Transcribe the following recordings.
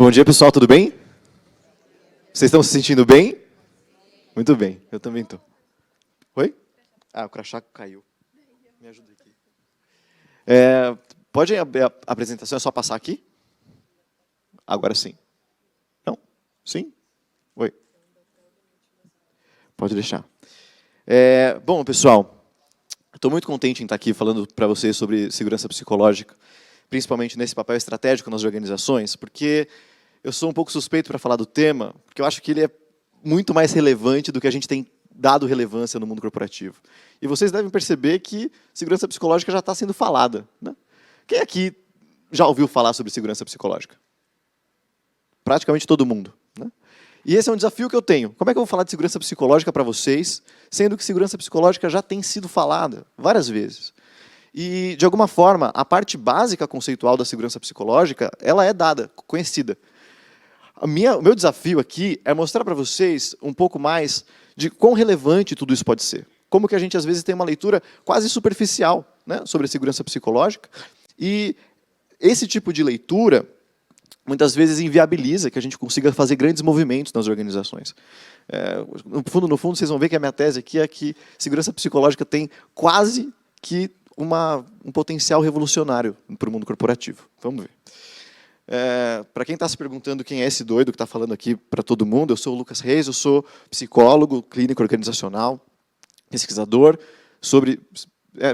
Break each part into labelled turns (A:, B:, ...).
A: Bom dia, pessoal, tudo bem? Vocês estão se sentindo bem? Muito bem, eu também estou. Oi? Ah, o crachá caiu. Me ajuda aqui. Pode abrir a apresentação, é só passar aqui? Agora sim. Não? Sim? Oi? Pode deixar. Bom, pessoal, estou muito contente em estar aqui falando para vocês sobre segurança psicológica, principalmente nesse papel estratégico nas organizações, porque eu sou um pouco suspeito para falar do tema, porque eu acho que ele é muito mais relevante do que a gente tem dado relevância no mundo corporativo. E vocês devem perceber que segurança psicológica já está sendo falada, né? Quem aqui já ouviu falar sobre segurança psicológica? Praticamente todo mundo, né? E esse é um desafio que eu tenho. Como é que eu vou falar de segurança psicológica para vocês, sendo que segurança psicológica já tem sido falada várias vezes? E, de alguma forma, a parte básica conceitual da segurança psicológica, ela é dada, conhecida. O meu desafio aqui é mostrar para vocês um pouco mais de quão relevante tudo isso pode ser. Como que a gente, às vezes, tem uma leitura quase superficial, né, sobre a segurança psicológica. E esse tipo de leitura, muitas vezes, inviabiliza que a gente consiga fazer grandes movimentos nas organizações. No fundo, vocês vão ver que a minha tese aqui é que segurança psicológica tem quase que um potencial revolucionário para o mundo corporativo. Vamos ver. Para quem está se perguntando quem é esse doido que está falando aqui para todo mundo, eu sou o Lucas Reis, eu sou psicólogo, clínico organizacional, pesquisador sobre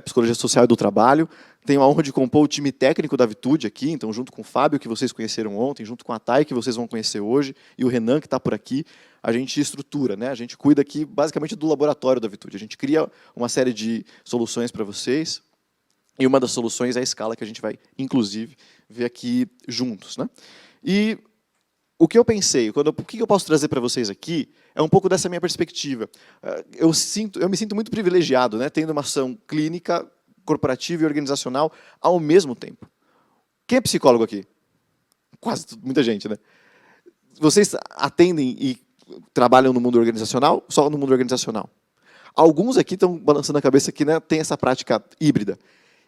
A: psicologia social e do trabalho. Tenho a honra de compor o time técnico da Vitude aqui, então junto com o Fábio, que vocês conheceram ontem, junto com a Thay, que vocês vão conhecer hoje, e o Renan, que está por aqui, a gente estrutura, né? A gente cuida aqui basicamente do laboratório da Vitude. A gente cria uma série de soluções para vocês, e uma das soluções é a escala que a gente vai, inclusive, ver aqui juntos, né? E o que eu pensei, o que eu posso trazer para vocês aqui, é um pouco dessa minha perspectiva. Eu me sinto muito privilegiado, né, tendo uma ação clínica, corporativa e organizacional ao mesmo tempo. Quem é psicólogo aqui? Muita gente, né? Vocês atendem e trabalham no mundo organizacional? Só no mundo organizacional? Alguns aqui estão balançando a cabeça que, né, tem essa prática híbrida.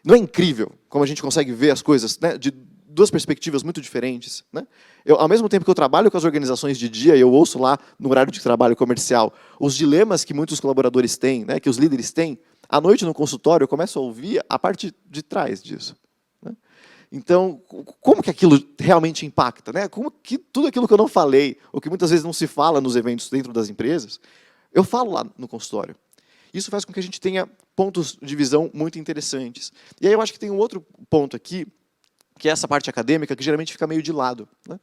A: Não é incrível como a gente consegue ver as coisas, né, de duas perspectivas muito diferentes, né? Ao mesmo tempo que eu trabalho com as organizações de dia, eu ouço lá no horário de trabalho comercial os dilemas que muitos colaboradores têm, né, que os líderes têm, à noite no consultório eu começo a ouvir a parte de trás disso, né? Então, como que aquilo realmente impacta, né? Como que tudo aquilo que eu não falei, ou que muitas vezes não se fala nos eventos dentro das empresas, eu falo lá no consultório. Isso faz com que a gente tenha pontos de visão muito interessantes. E aí eu acho que tem um outro ponto aqui, que é essa parte acadêmica, que geralmente fica meio de lado, né?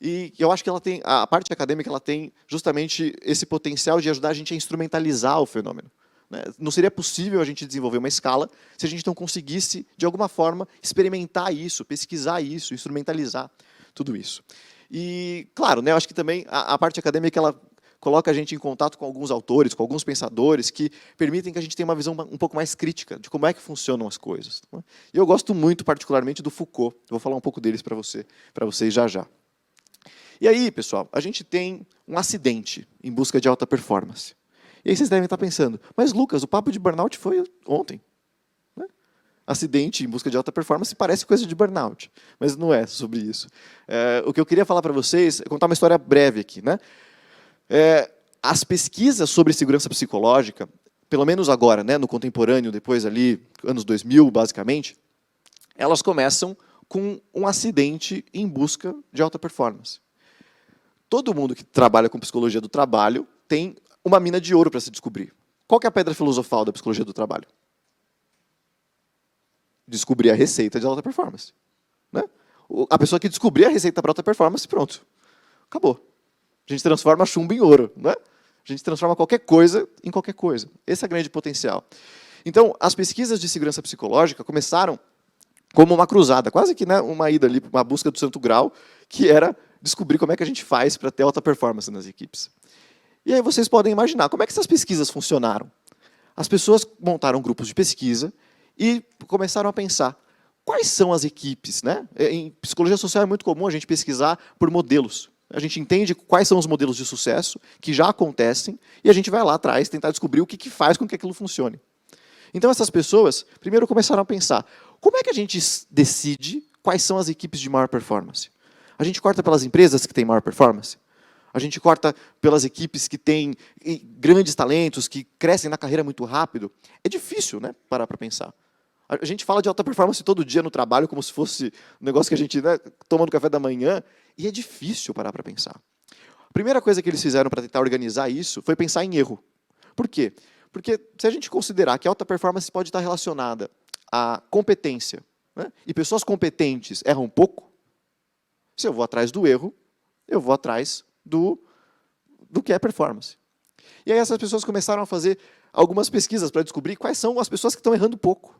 A: E eu acho que a parte acadêmica ela tem justamente esse potencial de ajudar a gente a instrumentalizar o fenômeno, né? Não seria possível a gente desenvolver uma escala se a gente não conseguisse, de alguma forma, experimentar isso, pesquisar isso, instrumentalizar tudo isso. E, claro, né, eu acho que também a parte acadêmica ela coloca a gente em contato com alguns autores, com alguns pensadores que permitem que a gente tenha uma visão um pouco mais crítica de como é que funcionam as coisas. E eu gosto muito, particularmente, do Foucault. Eu vou falar um pouco deles para vocês já já. E aí, pessoal, a gente tem um acidente em busca de alta performance. E aí vocês devem estar pensando, mas Lucas, o papo de burnout foi ontem, né? Acidente em busca de alta performance parece coisa de burnout, mas não é sobre isso. O que eu queria falar para vocês é contar uma história breve aqui, né? As pesquisas sobre segurança psicológica, pelo menos agora, né, no contemporâneo, depois ali, anos 2000, basicamente, elas começam com um acidente em busca de alta performance. Todo mundo que trabalha com psicologia do trabalho tem uma mina de ouro para se descobrir. Qual que é a pedra filosofal da psicologia do trabalho? Descobrir a receita de alta performance, né? A pessoa que descobrir a receita para alta performance, pronto, acabou. A gente transforma chumbo em ouro, não é? A gente transforma qualquer coisa em qualquer coisa. Esse é o grande potencial. Então, as pesquisas de segurança psicológica começaram como uma cruzada, quase que, né, uma ida ali, uma busca do santo grau, que era descobrir como é que a gente faz para ter alta performance nas equipes. E aí vocês podem imaginar, como é que essas pesquisas funcionaram? As pessoas montaram grupos de pesquisa e começaram a pensar, quais são as equipes, né? Em psicologia social é muito comum a gente pesquisar por modelos. A gente entende quais são os modelos de sucesso que já acontecem e a gente vai lá atrás tentar descobrir o que faz com que aquilo funcione. Então, essas pessoas, primeiro, começaram a pensar, como é que a gente decide quais são as equipes de maior performance? A gente corta pelas empresas que têm maior performance? A gente corta pelas equipes que têm grandes talentos, que crescem na carreira muito rápido? É difícil, né, parar para pensar. A gente fala de alta performance todo dia no trabalho, como se fosse um negócio que a gente, né, toma no café da manhã, e é difícil parar para pensar. A primeira coisa que eles fizeram para tentar organizar isso foi pensar em erro. Por quê? Porque se a gente considerar que alta performance pode estar relacionada à competência, né, e pessoas competentes erram pouco, se eu vou atrás do erro, eu vou atrás do que é performance. E aí essas pessoas começaram a fazer algumas pesquisas para descobrir quais são as pessoas que estão errando pouco.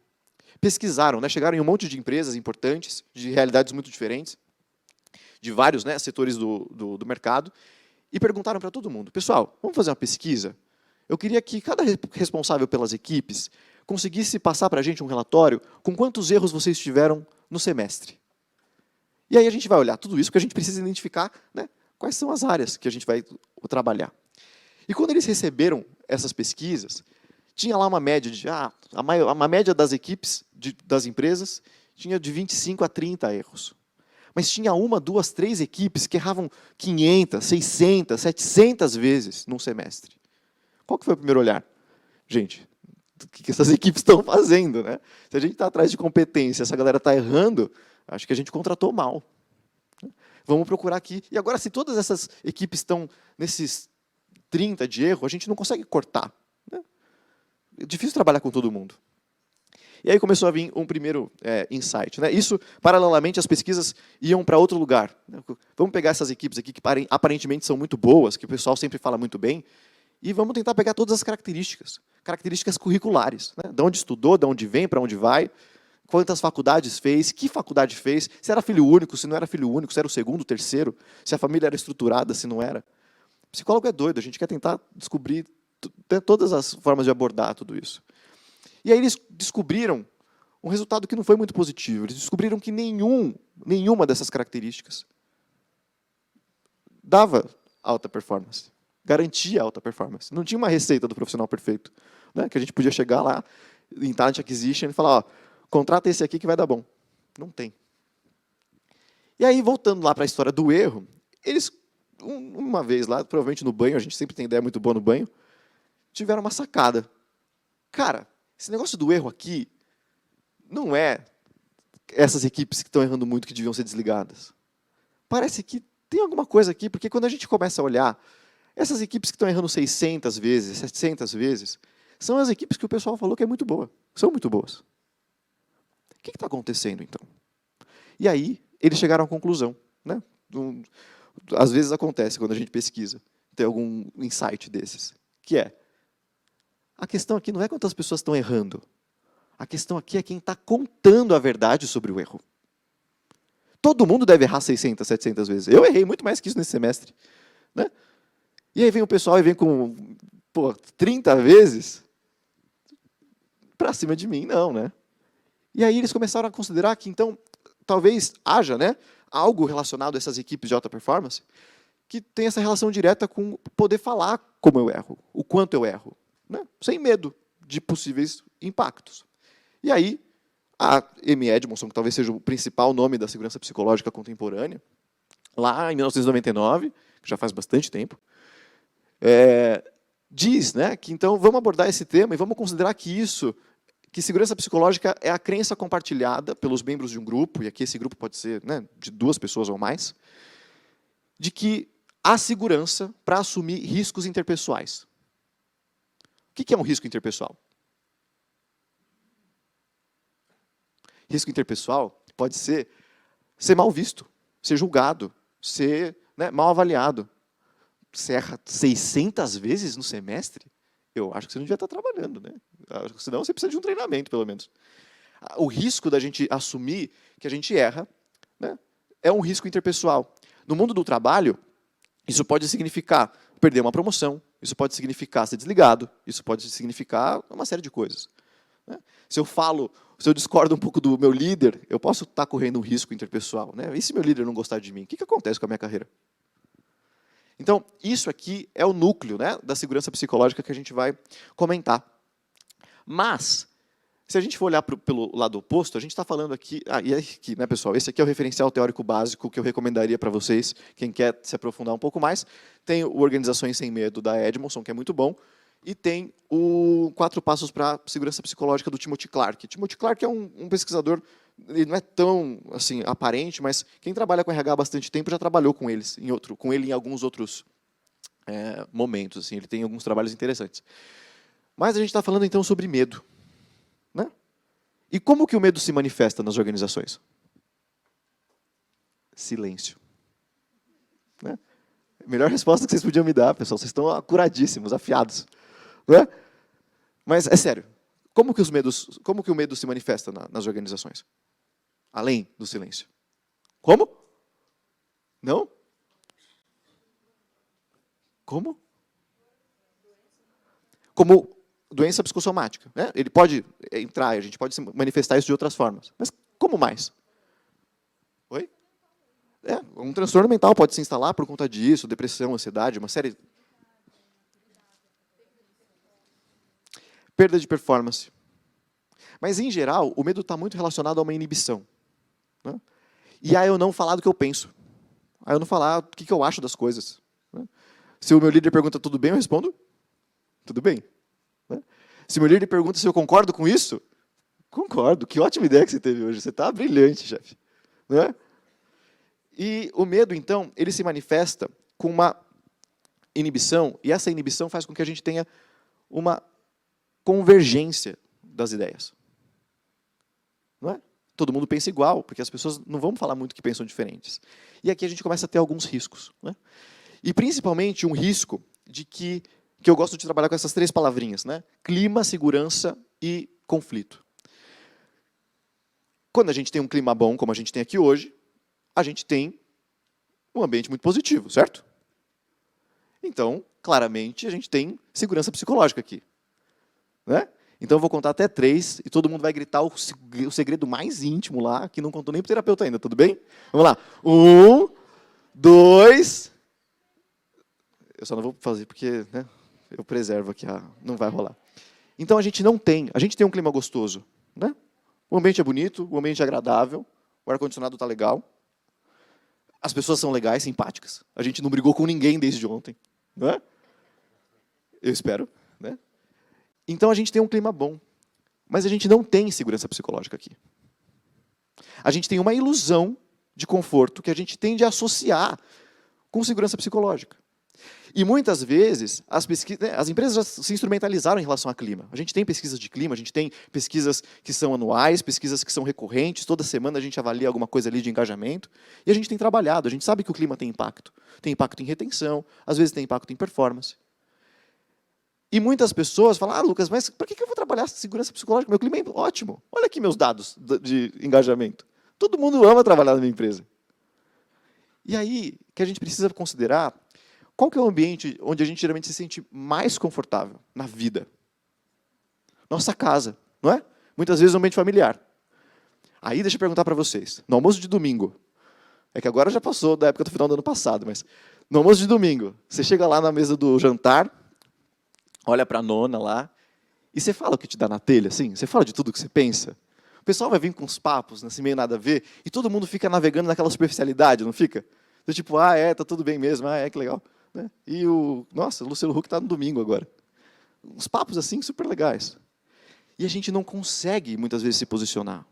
A: Pesquisaram, né, chegaram em um monte de empresas importantes, de realidades muito diferentes, de vários, né, setores do mercado, e perguntaram para todo mundo, pessoal, vamos fazer uma pesquisa? Eu queria que cada responsável pelas equipes conseguisse passar para a gente um relatório com quantos erros vocês tiveram no semestre. E aí a gente vai olhar tudo isso, porque a gente precisa identificar, né, quais são as áreas que a gente vai trabalhar. E quando eles receberam essas pesquisas, tinha lá uma média de... uma média das equipes, das empresas, tinha de 25 a 30 erros. Mas tinha 1, 2, 3 equipes que erravam 500, 600, 700 vezes num semestre. Qual que foi o primeiro olhar? Gente, o que essas equipes estão fazendo, né? Se a gente está atrás de competência, essa galera está errando, acho que a gente contratou mal. Vamos procurar aqui. E agora, se todas essas equipes estão nesses 30 de erro, a gente não consegue cortar. Né? É difícil trabalhar com todo mundo. E aí começou a vir um primeiro insight. Né? Isso, paralelamente, as pesquisas iam para outro lugar. Vamos pegar essas equipes aqui que aparentemente são muito boas, que o pessoal sempre fala muito bem, e vamos tentar pegar todas as características curriculares. Né? De onde estudou, de onde vem, para onde vai, quantas faculdades fez, que faculdade fez, se era filho único, se não era filho único, se era o segundo, terceiro, se a família era estruturada, se não era. O psicólogo é doido, a gente quer tentar descobrir todas as formas de abordar tudo isso. E aí eles descobriram um resultado que não foi muito positivo. Eles descobriram que nenhuma dessas características dava alta performance, garantia alta performance. Não tinha uma receita do profissional perfeito, né, que a gente podia chegar lá em Talent Acquisition e falar, ó, contrata esse aqui que vai dar bom. Não tem. E aí, voltando lá para a história do erro, eles, uma vez lá, provavelmente no banho, a gente sempre tem ideia muito boa no banho, tiveram uma sacada. Cara, esse negócio do erro aqui não é essas equipes que estão errando muito que deviam ser desligadas. Parece que tem alguma coisa aqui, porque quando a gente começa a olhar, essas equipes que estão errando 600 vezes, 700 vezes, são as equipes que o pessoal falou que é muito boa. São muito boas. O que está acontecendo, então? E aí, eles chegaram à conclusão. Né? Às vezes acontece quando a gente pesquisa, tem algum insight desses, que é, a questão aqui não é quantas pessoas estão errando. A questão aqui é quem está contando a verdade sobre o erro. Todo mundo deve errar 600, 700 vezes. Eu errei muito mais que isso nesse semestre. Né? E aí vem o pessoal e vem com 30 vezes para cima de mim. Não, né? E aí eles começaram a considerar que, então, talvez haja, né, algo relacionado a essas equipes de alta performance que tem essa relação direta com poder falar como eu erro, o quanto eu erro. Né? Sem medo de possíveis impactos. E aí, a Amy Edmondson, que talvez seja o principal nome da segurança psicológica contemporânea, lá em 1999, que já faz bastante tempo, diz, né, que então vamos abordar esse tema e vamos considerar que segurança psicológica é a crença compartilhada pelos membros de um grupo, e aqui esse grupo pode ser, né, de 2 pessoas ou mais, de que há segurança para assumir riscos interpessoais. O que é um risco interpessoal? Risco interpessoal pode ser mal visto, ser julgado, ser, né, mal avaliado. Você erra 600 vezes no semestre? Eu acho que você não devia estar trabalhando, né? Senão você precisa de um treinamento, pelo menos. O risco da gente assumir que a gente erra, né, é um risco interpessoal. No mundo do trabalho, isso pode significar perder uma promoção, isso pode significar ser desligado, isso pode significar uma série de coisas. Né? Se eu discordo um pouco do meu líder, eu posso estar correndo um risco interpessoal. Né? E se meu líder não gostar de mim? O que acontece com a minha carreira? Então, isso aqui é o núcleo, né, da segurança psicológica que a gente vai comentar. Mas, Se a gente for olhar pelo lado oposto, a gente está falando aqui... e aqui, né, pessoal? Esse aqui é o referencial teórico básico que eu recomendaria para vocês, quem quer se aprofundar um pouco mais. Tem o Organizações Sem Medo, da Edmondson, que é muito bom, e tem o 4 Passos para a Segurança Psicológica, do Timothy Clark. Timothy Clark é um pesquisador, ele não é tão assim, aparente, mas quem trabalha com RH há bastante tempo já trabalhou com ele em alguns outros momentos. Assim, ele tem alguns trabalhos interessantes. Mas a gente está falando, então, sobre medo. Né? E como que o medo se manifesta nas organizações? Silêncio. Né? Melhor resposta que vocês podiam me dar, pessoal. Vocês estão acuradíssimos, afiados. Né? Mas, é sério, como que o medo se manifesta nas organizações? Além do silêncio. Como? Não? Como? Como doença psicossomática. Né? Ele pode entrar, a gente pode manifestar isso de outras formas. Mas como mais? Oi? Um transtorno mental pode se instalar por conta disso, depressão, ansiedade, uma série... Perda de performance. Mas, em geral, o medo está muito relacionado a uma inibição. Né? E a eu não falar do que eu penso. A eu não falar o que eu acho das coisas. Né? Se o meu líder pergunta tudo bem, eu respondo tudo bem. Né? Se o meu líder pergunta se eu concordo com isso, concordo. Que ótima ideia que você teve hoje. Você está brilhante, chefe. Né? E o medo, então, ele se manifesta com uma inibição, e essa inibição faz com que a gente tenha uma convergência das ideias. Não é? Todo mundo pensa igual, porque as pessoas não vão falar muito que pensam diferentes. E aqui a gente começa a ter alguns riscos. Né? E, principalmente, um risco de que eu gosto de trabalhar com essas 3 palavrinhas, né? Clima, segurança e conflito. Quando a gente tem um clima bom, como a gente tem aqui hoje, a gente tem um ambiente muito positivo, certo? Então, claramente, a gente tem segurança psicológica aqui. Né? Então, eu vou contar até 3 e todo mundo vai gritar o segredo mais íntimo lá, que não contou nem para o terapeuta ainda, tudo bem? Vamos lá. 1, 2... Eu só não vou fazer porque, né, eu preservo aqui, não vai rolar. Então, a gente tem um clima gostoso. Né? O ambiente é bonito, o ambiente é agradável, o ar-condicionado está legal, as pessoas são legais, simpáticas, a gente não brigou com ninguém desde ontem. Né? Eu espero. Né? Então, a gente tem um clima bom. Mas a gente não tem segurança psicológica aqui. A gente tem uma ilusão de conforto que a gente tende a associar com segurança psicológica. E, muitas vezes, as empresas já se instrumentalizaram em relação ao clima. A gente tem pesquisas de clima, a gente tem pesquisas que são anuais, pesquisas que são recorrentes, toda semana a gente avalia alguma coisa ali de engajamento, e a gente tem trabalhado, a gente sabe que o clima tem impacto. Tem impacto em retenção, às vezes tem impacto em performance. E muitas pessoas falam, Lucas, mas por que eu vou trabalhar segurança psicológica? Meu clima é ótimo. Olha aqui meus dados de engajamento. Todo mundo ama trabalhar na minha empresa. E aí, que a gente precisa considerar, qual que é o ambiente onde a gente geralmente se sente mais confortável na vida? Nossa casa, não é? Muitas vezes é um ambiente familiar. Aí, deixa eu perguntar para vocês, no almoço de domingo, é que agora já passou da época do final do ano passado, mas no almoço de domingo, você chega lá na mesa do jantar, olha para a nona lá, e você fala o que te dá na telha, assim? Você fala de tudo o que você pensa? O pessoal vai vir com uns papos, assim, meio nada a ver, e todo mundo fica navegando naquela superficialidade, não fica? Do tipo, tá tudo bem mesmo, que legal. Né? E nossa, o Luciano Huck está no domingo agora. Uns papos assim super legais. E a gente não consegue, muitas vezes, se posicionar.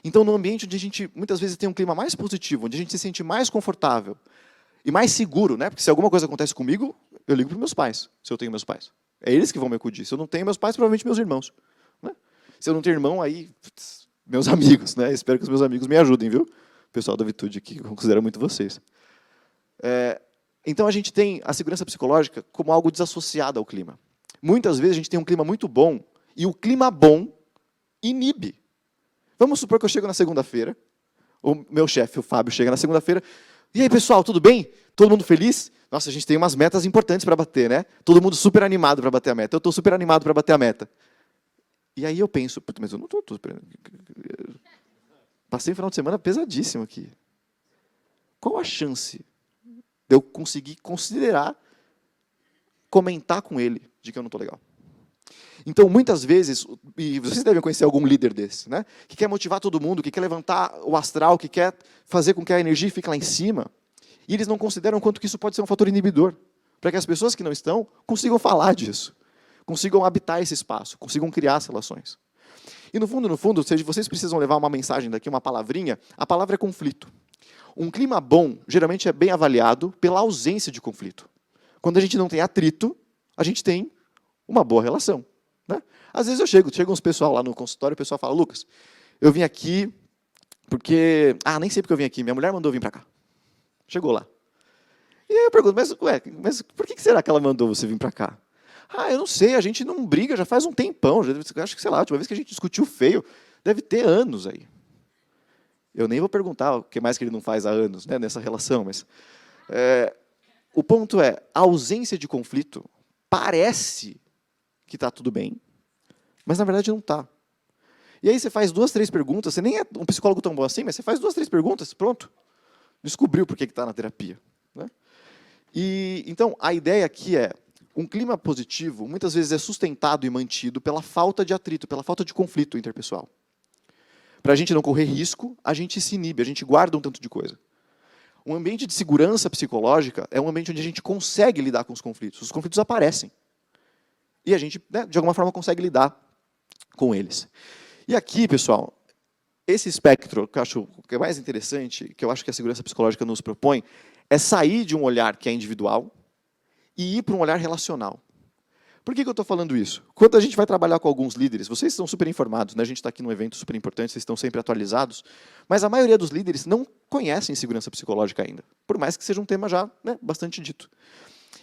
A: Então, no ambiente onde a gente, muitas vezes, tem um clima mais positivo, onde a gente se sente mais confortável e mais seguro, né? Porque se alguma coisa acontece comigo, eu ligo para os meus pais, se eu tenho meus pais. É eles que vão me acudir. Se eu não tenho meus pais, provavelmente meus irmãos. Né? Se eu não tenho irmão, aí, meus amigos. Né? Espero que os meus amigos me ajudem, viu? O pessoal da Vitude aqui, eu considero muito vocês. Então, a gente tem a segurança psicológica como algo desassociado ao clima. Muitas vezes, a gente tem um clima muito bom, e o clima bom inibe. Vamos supor que eu chego na segunda-feira, o meu chefe, o Fábio, chega na segunda-feira, e aí, pessoal, tudo bem? Todo mundo feliz? Nossa, a gente tem umas metas importantes para bater, né? Todo mundo super animado para bater a meta. Eu estou super animado para bater a meta. E aí eu penso, mas eu não estou super... Passei um final de semana pesadíssimo aqui. Qual a chance de eu conseguir considerar, comentar com ele de que eu não estou legal? Então, muitas vezes, e vocês devem conhecer algum líder desse, né? Que quer motivar todo mundo, que quer levantar o astral, que quer fazer com que a energia fique lá em cima, e eles não consideram quanto que isso pode ser um fator inibidor, para que as pessoas que não estão consigam falar disso, consigam habitar esse espaço, consigam criar as relações. E no fundo, se vocês precisam levar uma mensagem daqui, uma palavrinha, a palavra é conflito. Um clima bom, geralmente, é bem avaliado pela ausência de conflito. Quando a gente não tem atrito, a gente tem uma boa relação. Né? Às vezes chega uns pessoal lá no consultório, o pessoal fala, Lucas, eu vim aqui porque... nem sei porque eu vim aqui, minha mulher mandou vir para cá. Chegou lá. E aí eu pergunto, mas por que será que ela mandou você vir para cá? Eu não sei, a gente não briga já faz um tempão. Acho que, sei lá, a última vez que a gente discutiu feio, deve ter anos aí. Eu nem vou perguntar o que mais que ele não faz há anos, né, nessa relação, mas... o ponto é, a ausência de conflito parece que está tudo bem, mas na verdade não está. E aí você faz 2, 3 perguntas, você nem é um psicólogo tão bom assim, mas você faz 2, 3 perguntas, pronto. Descobriu por que está na terapia. Né? E então, a ideia aqui é, um clima positivo, muitas vezes é sustentado e mantido pela falta de atrito, pela falta de conflito interpessoal. Para a gente não correr risco, a gente se inibe, a gente guarda um tanto de coisa. Um ambiente de segurança psicológica é um ambiente onde a gente consegue lidar com os conflitos. Os conflitos aparecem. E a gente, né, de alguma forma, consegue lidar com eles. E aqui, pessoal, esse espectro que eu acho que é mais interessante, que eu acho que a segurança psicológica nos propõe, é sair de um olhar que é individual e ir para um olhar relacional. Por que eu estou falando isso? Quando a gente vai trabalhar com alguns líderes, vocês estão super informados, né? A gente está aqui num evento super importante, vocês estão sempre atualizados, mas a maioria dos líderes não conhecem segurança psicológica ainda, por mais que seja um tema já, né, bastante dito.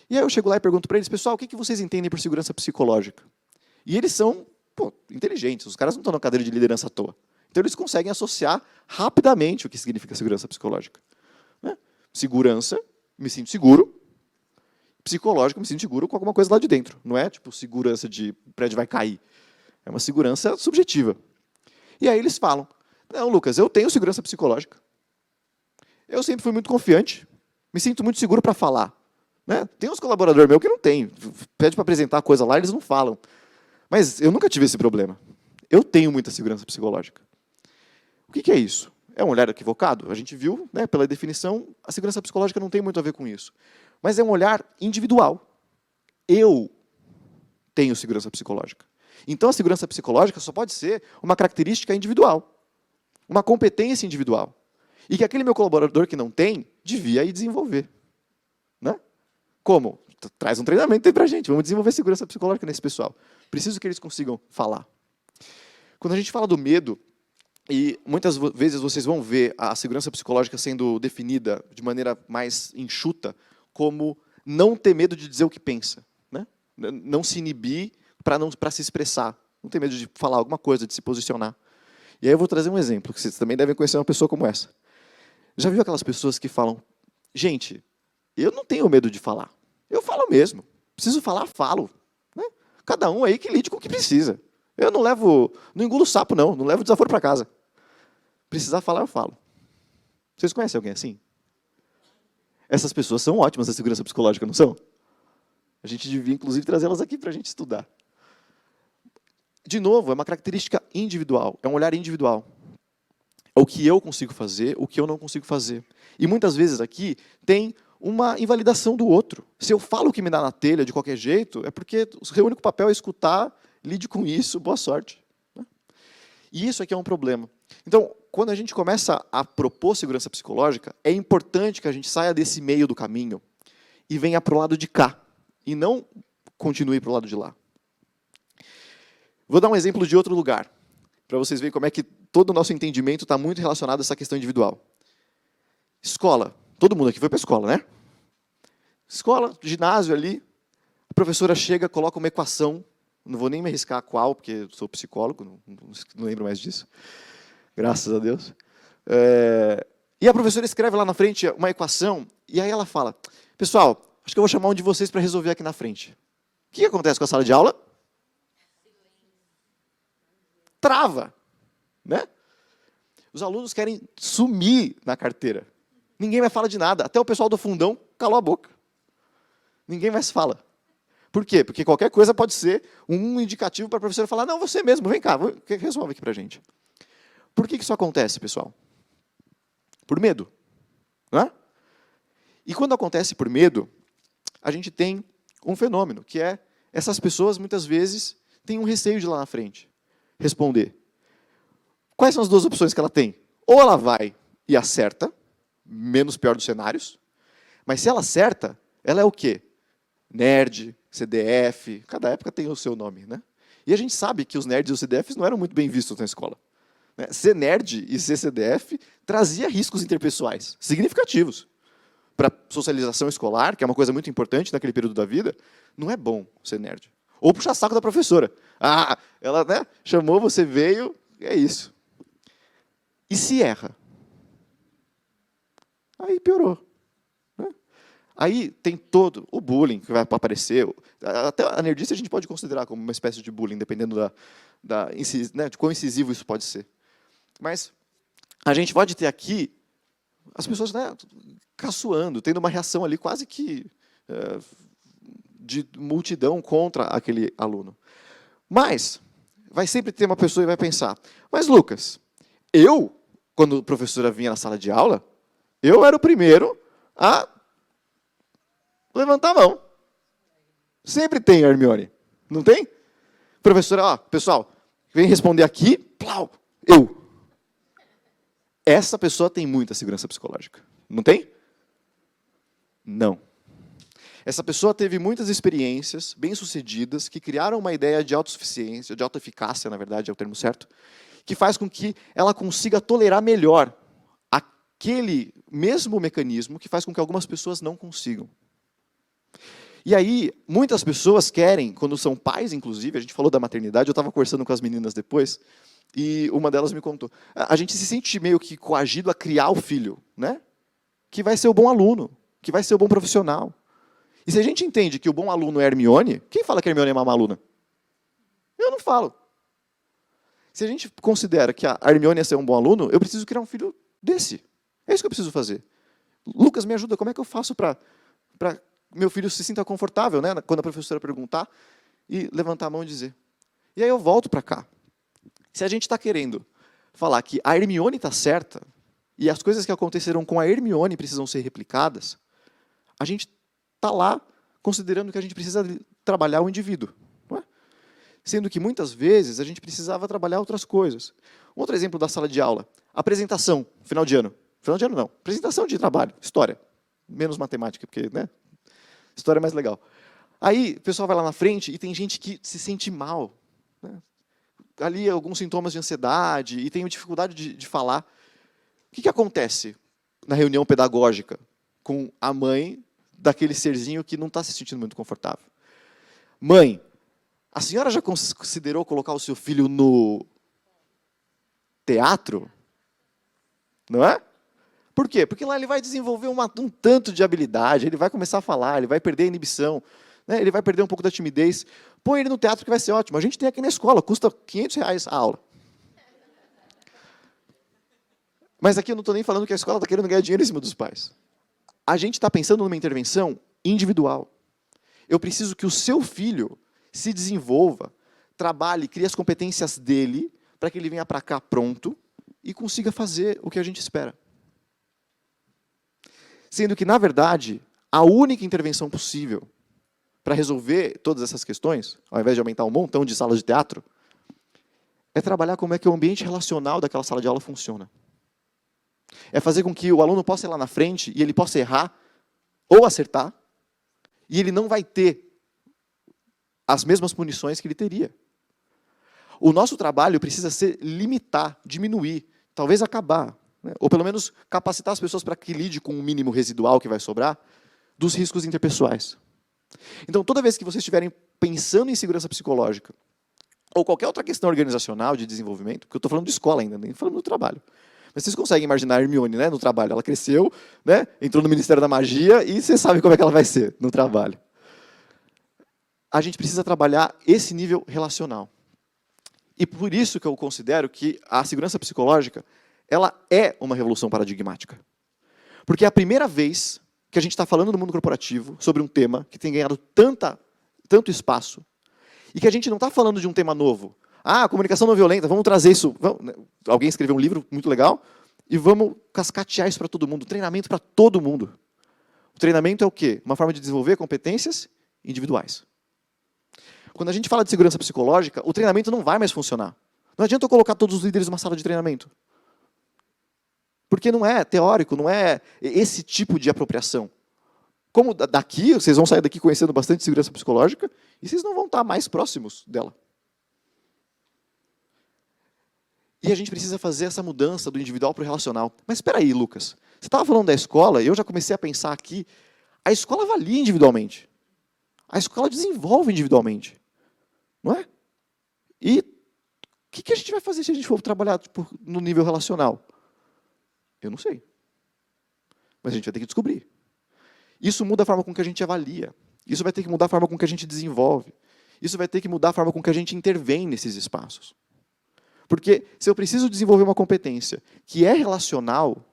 A: E aí eu chego lá e pergunto para eles, pessoal, o que vocês entendem por segurança psicológica? E eles são inteligentes, os caras não estão na cadeira de liderança à toa. Então eles conseguem associar rapidamente o que significa segurança psicológica. Né? Segurança, me sinto seguro. Psicológico, me sinto seguro com alguma coisa lá de dentro. Não é tipo segurança de prédio vai cair. É uma segurança subjetiva. E aí eles falam, não, Lucas, eu tenho segurança psicológica. Eu sempre fui muito confiante. Me sinto muito seguro para falar. Né? Tem uns colaboradores meus que não tem. Pede para apresentar coisa lá, eles não falam. Mas eu nunca tive esse problema. Eu tenho muita segurança psicológica. O que é isso? É um olhar equivocado? A gente viu, né, pela definição, a segurança psicológica não tem muito a ver com isso. Mas é um olhar individual. Eu tenho segurança psicológica. Então, a segurança psicológica só pode ser uma característica individual, uma competência individual. E que aquele meu colaborador que não tem, devia ir desenvolver. Né? Como? Traz um treinamento aí para a gente. Vamos desenvolver segurança psicológica nesse pessoal. Preciso que eles consigam falar. Quando a gente fala do medo, e muitas vezes vocês vão ver a segurança psicológica sendo definida de maneira mais enxuta, como não ter medo de dizer o que pensa. Né? Não se inibir para se expressar. Não ter medo de falar alguma coisa, de se posicionar. E aí eu vou trazer um exemplo, que vocês também devem conhecer uma pessoa como essa. Já viu aquelas pessoas que falam, gente, eu não tenho medo de falar. Eu falo mesmo. Preciso falar, falo. Né? Cada um aí que lide com o que precisa. Eu não engulo sapo, não levo desaforo para casa. Precisar falar, eu falo. Vocês conhecem alguém assim? Essas pessoas são ótimas na segurança psicológica, não são? A gente devia, inclusive, trazê-las aqui para a gente estudar. De novo, é uma característica individual, é um olhar individual. É o que eu consigo fazer, o que eu não consigo fazer. E muitas vezes aqui tem uma invalidação do outro. Se eu falo o que me dá na telha de qualquer jeito, é porque o único papel é escutar, lide com isso, boa sorte. E isso aqui é um problema. Então, quando a gente começa a propor segurança psicológica, é importante que a gente saia desse meio do caminho e venha para o lado de cá, e não continue para o lado de lá. Vou dar um exemplo de outro lugar, para vocês verem como é que todo o nosso entendimento está muito relacionado a essa questão individual. Escola. Todo mundo aqui foi para a escola, né? Escola, ginásio ali, a professora chega, coloca uma equação, não vou nem me arriscar qual, porque eu sou psicólogo, não lembro mais disso. Graças a Deus. E a professora escreve lá na frente uma equação, e aí ela fala, pessoal, acho que eu vou chamar um de vocês para resolver aqui na frente. O que acontece com a sala de aula? Trava. Né? Os alunos querem sumir na carteira. Ninguém mais fala de nada. Até o pessoal do fundão calou a boca. Ninguém mais fala. Por quê? Porque qualquer coisa pode ser um indicativo para a professora falar, não, você mesmo, vem cá, resolve aqui para a gente. Por que isso acontece, pessoal? Por medo. Não é? E quando acontece por medo, a gente tem um fenômeno, que é essas pessoas, muitas vezes, têm um receio de lá na frente responder. Quais são as duas opções que ela tem? Ou ela vai e acerta, menos pior dos cenários, mas se ela acerta, ela é o quê? Nerd, CDF, cada época tem o seu nome, né? E a gente sabe que os nerds e os CDFs não eram muito bem vistos na escola. Ser nerd e ser CDF trazia riscos interpessoais significativos. Para socialização escolar, que é uma coisa muito importante naquele período da vida, não é bom ser nerd. Ou puxar saco da professora. Ah, ela, né, chamou, você veio, é isso. E se erra? Aí piorou. Aí tem todo o bullying que vai aparecer. Até a nerdice a gente pode considerar como uma espécie de bullying, dependendo de quão incisivo isso pode ser. Mas a gente pode ter aqui as pessoas, né, caçoando, tendo uma reação ali quase que de multidão contra aquele aluno. Mas vai sempre ter uma pessoa que vai pensar, mas Lucas, quando a professora vinha na sala de aula, eu era o primeiro a levantar a mão. Sempre tem, Hermione. Não tem? Professora, ó, pessoal, vem responder aqui, plau, eu. Essa pessoa tem muita segurança psicológica. Não tem? Não. Essa pessoa teve muitas experiências bem-sucedidas que criaram uma ideia de autossuficiência, de autoeficácia, na verdade, é o termo certo, que faz com que ela consiga tolerar melhor aquele mesmo mecanismo que faz com que algumas pessoas não consigam. E aí, muitas pessoas querem, quando são pais, inclusive, a gente falou da maternidade, eu estava conversando com as meninas depois, e uma delas me contou, a gente se sente meio que coagido a criar o filho, né? Que vai ser o bom aluno, que vai ser o bom profissional. E se a gente entende que o bom aluno é Hermione, quem fala que a Hermione é uma má aluna? Eu não falo. Se a gente considera que a Hermione é ser um bom aluno, eu preciso criar um filho desse. É isso que eu preciso fazer. Lucas, me ajuda, como é que eu faço para meu filho se sinta confortável, né, quando a professora perguntar, e levantar a mão e dizer. E aí eu volto para cá. Se a gente está querendo falar que a Hermione está certa, e as coisas que aconteceram com a Hermione precisam ser replicadas, a gente está lá considerando que a gente precisa trabalhar o indivíduo. Não é? Sendo que, muitas vezes, a gente precisava trabalhar outras coisas. Um outro exemplo da sala de aula. Apresentação, final de ano. Final de ano não. Apresentação de trabalho, história. Menos matemática, porque, né? História é mais legal. Aí, o pessoal vai lá na frente e tem gente que se sente mal. Né? Ali, alguns sintomas de ansiedade e tem dificuldade de falar. O que acontece na reunião pedagógica com a mãe daquele serzinho que não está se sentindo muito confortável? Mãe, a senhora já considerou colocar o seu filho no teatro? Não é? Por quê? Porque lá ele vai desenvolver um tanto de habilidade, ele vai começar a falar, ele vai perder a inibição, né? Ele vai perder um pouco da timidez. Põe ele no teatro que vai ser ótimo. A gente tem aqui na escola, custa R$500 a aula. Mas aqui eu não estou nem falando que a escola está querendo ganhar dinheiro em cima dos pais. A gente está pensando numa intervenção individual. Eu preciso que o seu filho se desenvolva, trabalhe, crie as competências dele, para que ele venha para cá pronto e consiga fazer o que a gente espera. Sendo que, na verdade, a única intervenção possível para resolver todas essas questões, ao invés de aumentar um montão de salas de teatro, é trabalhar como é que o ambiente relacional daquela sala de aula funciona. É fazer com que o aluno possa ir lá na frente e ele possa errar ou acertar, e ele não vai ter as mesmas punições que ele teria. O nosso trabalho precisa ser limitar, diminuir, talvez acabar, né? Ou pelo menos capacitar as pessoas para que lide com o mínimo residual que vai sobrar dos riscos interpessoais. Então, toda vez que vocês estiverem pensando em segurança psicológica, ou qualquer outra questão organizacional de desenvolvimento, porque eu estou falando de escola ainda, nem falando do trabalho. Mas vocês conseguem imaginar a Hermione, né, no trabalho. Ela cresceu, né, entrou no Ministério da Magia e vocês sabem como é que ela vai ser no trabalho. A gente precisa trabalhar esse nível relacional. E por isso que eu considero que a segurança psicológica ela é uma revolução paradigmática. Porque é a primeira vez que a gente está falando no mundo corporativo sobre um tema que tem ganhado tanto espaço, e que a gente não está falando de um tema novo. Ah, comunicação não violenta, vamos trazer isso. Alguém escreveu um livro muito legal, e vamos cascatear isso para todo mundo, treinamento para todo mundo. O treinamento é o quê? Uma forma de desenvolver competências individuais. Quando a gente fala de segurança psicológica, o treinamento não vai mais funcionar. Não adianta eu colocar todos os líderes numa sala de treinamento. Porque não é teórico, não é esse tipo de apropriação. Como daqui, vocês vão sair daqui conhecendo bastante segurança psicológica, e vocês não vão estar mais próximos dela. E a gente precisa fazer essa mudança do individual para o relacional. Mas espera aí, Lucas. Você estava falando da escola, e eu já comecei a pensar aqui, a escola avalia individualmente. A escola desenvolve individualmente. Não é? E o que a gente vai fazer se a gente for trabalhar no nível relacional? Eu não sei. Mas a gente vai ter que descobrir. Isso muda a forma com que a gente avalia. Isso vai ter que mudar a forma com que a gente desenvolve. Isso vai ter que mudar a forma com que a gente intervém nesses espaços. Porque se eu preciso desenvolver uma competência que é relacional,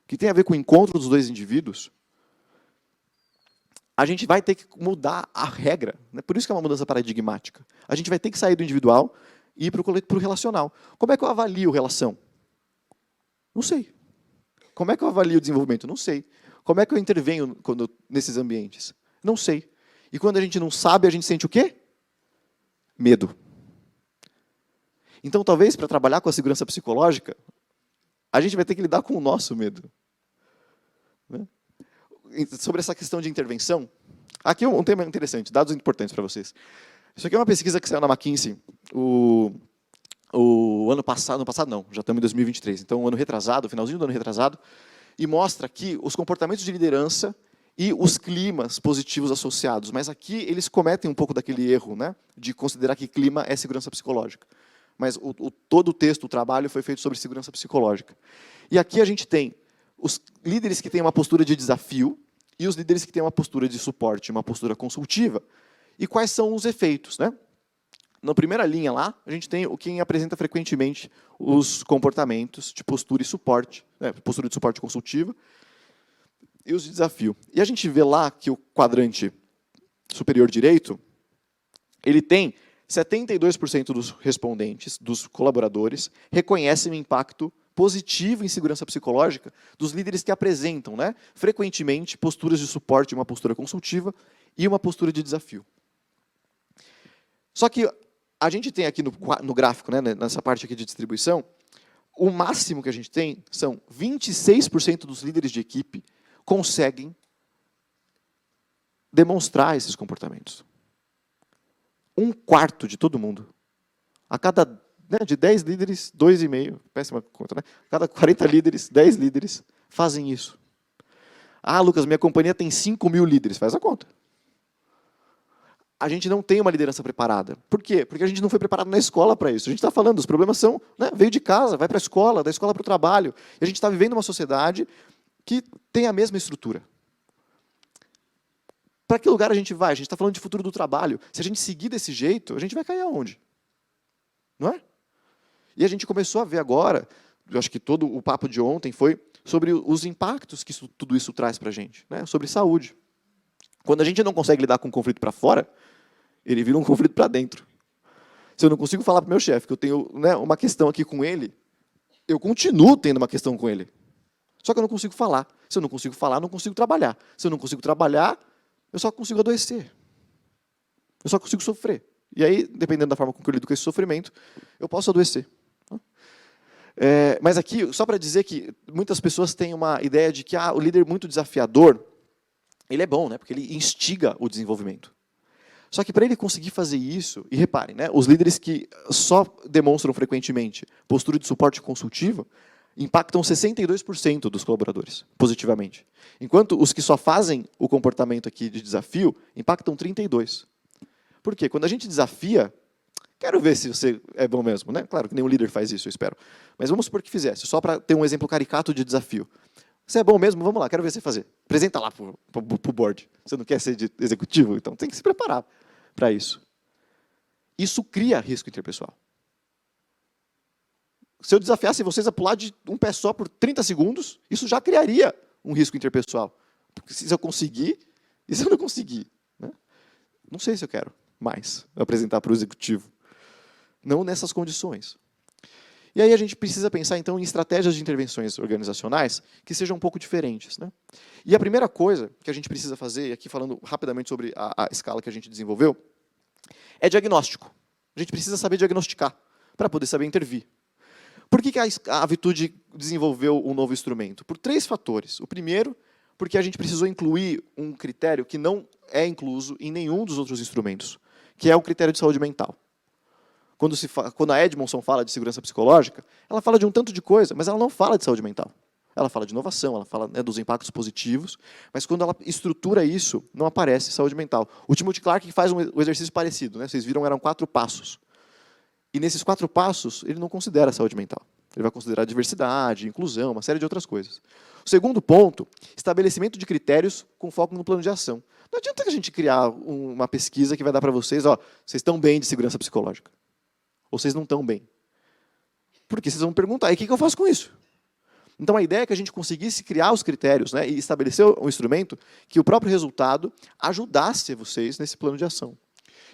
A: que tem a ver com o encontro dos dois indivíduos, a gente vai ter que mudar a regra. Por isso que é uma mudança paradigmática. A gente vai ter que sair do individual e ir para o relacional. Como é que eu avalio relação? Não sei. Como é que eu avalio o desenvolvimento? Não sei. Como é que eu intervenho nesses ambientes? Não sei. E quando a gente não sabe, a gente sente o quê? Medo. Então, talvez, para trabalhar com a segurança psicológica, a gente vai ter que lidar com o nosso medo. Né? Sobre essa questão de intervenção, aqui um tema interessante, dados importantes para vocês. Isso aqui é uma pesquisa que saiu na McKinsey o ano passado não, já estamos em 2023, então o ano retrasado, finalzinho do ano retrasado, e mostra aqui os comportamentos de liderança e os climas positivos associados. Mas aqui eles cometem um pouco daquele erro, né, de considerar que clima é segurança psicológica. Mas todo o texto, o trabalho, foi feito sobre segurança psicológica. E aqui a gente tem os líderes que têm uma postura de desafio e os líderes que têm uma postura de suporte, uma postura consultiva. E quais são os efeitos, né? Na primeira linha lá, a gente tem quem apresenta frequentemente os comportamentos de postura e suporte, né, postura de suporte consultiva, e os de desafio. E a gente vê lá que o quadrante superior direito, ele tem 72% dos respondentes, dos colaboradores, reconhecem o impacto positivo em segurança psicológica dos líderes que apresentam, né, frequentemente posturas de suporte, uma postura consultiva e uma postura de desafio. Só que a gente tem aqui no gráfico, né, nessa parte aqui de distribuição, o máximo que a gente tem são 26% dos líderes de equipe conseguem demonstrar esses comportamentos. 1/4 de todo mundo. A cada, né, de 10 líderes, 2,5, péssima conta, né? A cada 40 líderes, 10 líderes fazem isso. Ah, Lucas, minha companhia tem 5.000 líderes. Faz a conta. A gente não tem uma liderança preparada. Por quê? Porque a gente não foi preparado na escola para isso. A gente está falando, os problemas são, né, veio de casa, vai para a escola, da escola para o trabalho. E a gente está vivendo uma sociedade que tem a mesma estrutura. Para que lugar a gente vai? A gente está falando de futuro do trabalho. Se a gente seguir desse jeito, a gente vai cair aonde? Não é? E a gente começou a ver agora, eu acho que todo o papo de ontem foi sobre os impactos que tudo isso traz para a gente, né? Sobre saúde. Quando a gente não consegue lidar com o conflito para fora, ele vira um conflito para dentro. Se eu não consigo falar para o meu chefe que eu tenho, né, uma questão aqui com ele, eu continuo tendo uma questão com ele. Só que eu não consigo falar. Se eu não consigo falar, eu não consigo trabalhar. Se eu não consigo trabalhar, eu só consigo adoecer. Eu só consigo sofrer. E aí, dependendo da forma com que eu lido com esse sofrimento, eu posso adoecer. Mas aqui, só para dizer que muitas pessoas têm uma ideia de que o líder muito desafiador, ele é bom, né, porque ele instiga o desenvolvimento. Só que para ele conseguir fazer isso, e reparem, né, os líderes que só demonstram frequentemente postura de suporte consultiva, impactam 62% dos colaboradores, positivamente. Enquanto os que só fazem o comportamento aqui de desafio, impactam 32%. Por quê? Quando a gente desafia, quero ver se você é bom mesmo, né? Claro que nenhum líder faz isso, eu espero. Mas vamos supor que fizesse, só para ter um exemplo caricato de desafio. Você é bom mesmo? Vamos lá, quero ver você fazer. Apresenta lá para o board. Você não quer ser de executivo? Então tem que se preparar para isso. Isso cria risco interpessoal. Se eu desafiasse vocês a pular de um pé só por 30 segundos, isso já criaria um risco interpessoal. Porque se eu conseguir, e se eu não conseguir? Né? Não sei se eu quero mais apresentar para o executivo. Não nessas condições. E aí a gente precisa pensar, então, em estratégias de intervenções organizacionais que sejam um pouco diferentes, né? E a primeira coisa que a gente precisa fazer, e aqui falando rapidamente sobre a escala que a gente desenvolveu, é diagnóstico. A gente precisa saber diagnosticar para poder saber intervir. Por que a Vitude desenvolveu um novo instrumento? Por 3 fatores. O primeiro, porque a gente precisou incluir um critério que não é incluso em nenhum dos outros instrumentos, que é o critério de saúde mental. Quando a Edmondson fala de segurança psicológica, ela fala de um tanto de coisa, mas ela não fala de saúde mental. Ela fala de inovação, ela fala, né, dos impactos positivos, mas quando ela estrutura isso, não aparece saúde mental. O Timothy Clark faz um exercício parecido, né? Vocês viram, eram 4 passos. E nesses 4 passos, ele não considera a saúde mental. Ele vai considerar diversidade, inclusão, uma série de outras coisas. O segundo ponto, estabelecimento de critérios com foco no plano de ação. Não adianta a gente criar uma pesquisa que vai dar para vocês, ó, vocês estão bem de segurança psicológica. Ou vocês não estão bem. Porque vocês vão perguntar, e o que eu faço com isso? Então, a ideia é que a gente conseguisse criar os critérios, né, e estabelecer um instrumento que o próprio resultado ajudasse vocês nesse plano de ação.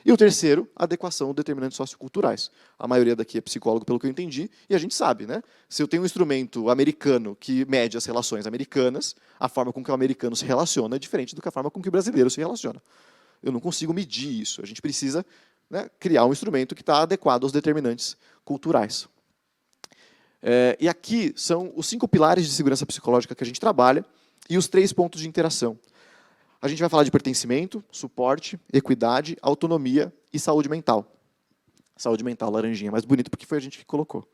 A: E o terceiro, adequação de determinantes socioculturais. A maioria daqui é psicólogo, pelo que eu entendi, e a gente sabe, né? Se eu tenho um instrumento americano que mede as relações americanas, a forma com que o americano se relaciona é diferente do que a forma com que o brasileiro se relaciona. Eu não consigo medir isso. A gente precisa, né, criar um instrumento que está adequado aos determinantes culturais. E aqui são os 5 pilares de segurança psicológica que a gente trabalha e os 3 pontos de interação. A gente vai falar de pertencimento, suporte, equidade, autonomia e saúde mental. Saúde mental, laranjinha, mais bonito porque foi a gente que colocou.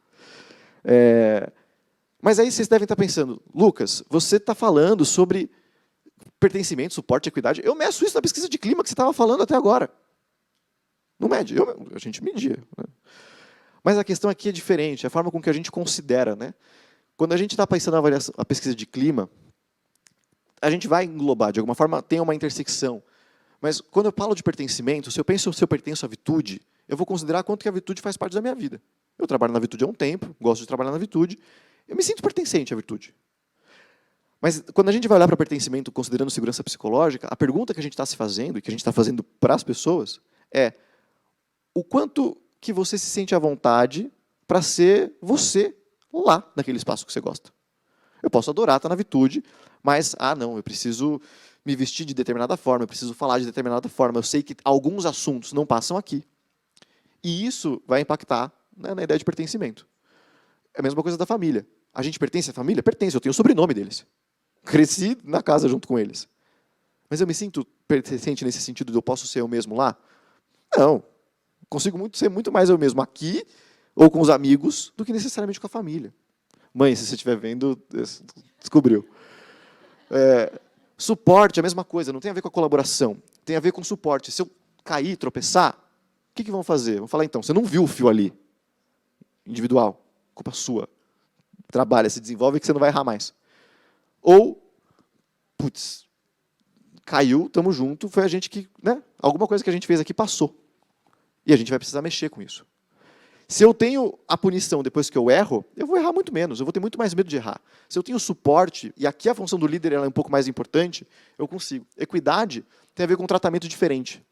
A: Mas aí vocês devem estar pensando, Lucas, você está falando sobre pertencimento, suporte, equidade. Eu meço isso na pesquisa de clima que você estava falando até agora. Não mede, a gente media. Né? Mas a questão aqui é diferente, a forma com que a gente considera. Né? Quando a gente está pensando a pesquisa de clima, a gente vai englobar, de alguma forma, tem uma intersecção. Mas quando eu falo de pertencimento, se eu penso se eu pertenço à Vitude, eu vou considerar quanto que a Vitude faz parte da minha vida. Eu trabalho na Vitude há um tempo, gosto de trabalhar na Vitude, eu me sinto pertencente à Vitude. Mas quando a gente vai olhar para pertencimento considerando segurança psicológica, a pergunta que a gente está se fazendo, e que a gente está fazendo para as pessoas, é o quanto que você se sente à vontade para ser você lá, naquele espaço que você gosta. Eu posso adorar estar na Vitude, mas, não, eu preciso me vestir de determinada forma, eu preciso falar de determinada forma, eu sei que alguns assuntos não passam aqui. E isso vai impactar, né, na ideia de pertencimento. É a mesma coisa da família. A gente pertence à família? Pertence, eu tenho o sobrenome deles. Cresci na casa junto com eles. Mas eu me sinto pertencente nesse sentido de eu posso ser eu mesmo lá? Não. Consigo ser muito mais eu mesmo aqui, ou com os amigos, do que necessariamente com a família. Mãe, se você estiver vendo, descobriu. Suporte é a mesma coisa, não tem a ver com a colaboração. Tem a ver com suporte. Se eu cair, tropeçar, o que vão fazer? Vão falar, então, você não viu o fio ali. Individual. Culpa sua. Trabalha, se desenvolve que você não vai errar mais. Ou, putz, caiu, estamos juntos, foi a gente que, né, alguma coisa que a gente fez aqui passou. E a gente vai precisar mexer com isso. Se eu tenho a punição depois que eu erro, eu vou errar muito menos, eu vou ter muito mais medo de errar. Se eu tenho suporte, e aqui a função do líder ela é um pouco mais importante, eu consigo. Equidade tem a ver com um tratamento diferente.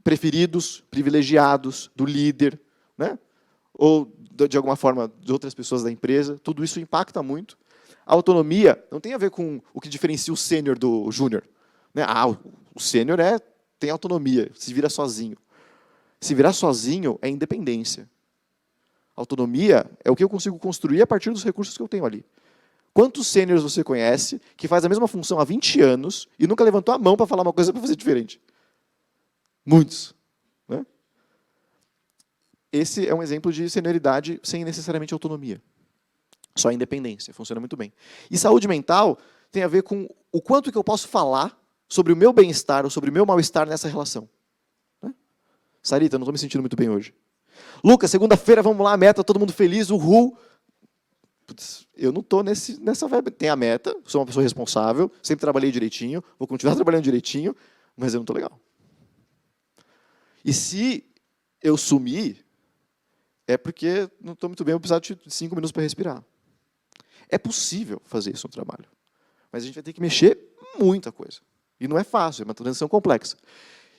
A: Preferidos, privilegiados, do líder, né? Ou, de alguma forma, de outras pessoas da empresa. Tudo isso impacta muito. A autonomia não tem a ver com o que diferencia o sênior do júnior. Né? O sênior tem autonomia, se vira sozinho. Se virar sozinho é independência. Autonomia é o que eu consigo construir a partir dos recursos que eu tenho ali. Quantos sêniors você conhece que faz a mesma função há 20 anos e nunca levantou a mão para falar uma coisa para fazer diferente? Muitos. Né? Esse é um exemplo de senioridade sem necessariamente autonomia. Só independência. Funciona muito bem. E saúde mental tem a ver com o quanto que eu posso falar sobre o meu bem-estar ou sobre o meu mal-estar nessa relação. Sarita, não estou me sentindo muito bem hoje. Lucas, segunda-feira, vamos lá, meta, todo mundo feliz, uhul. Putz, eu não estou nessa vibe. Tem a meta, sou uma pessoa responsável, sempre trabalhei direitinho, vou continuar trabalhando direitinho, mas eu não estou legal. E se eu sumir, é porque não estou muito bem, eu vou precisar de 5 minutos para respirar. É possível fazer isso no trabalho, mas a gente vai ter que mexer muita coisa. E não é fácil, é uma transição complexa.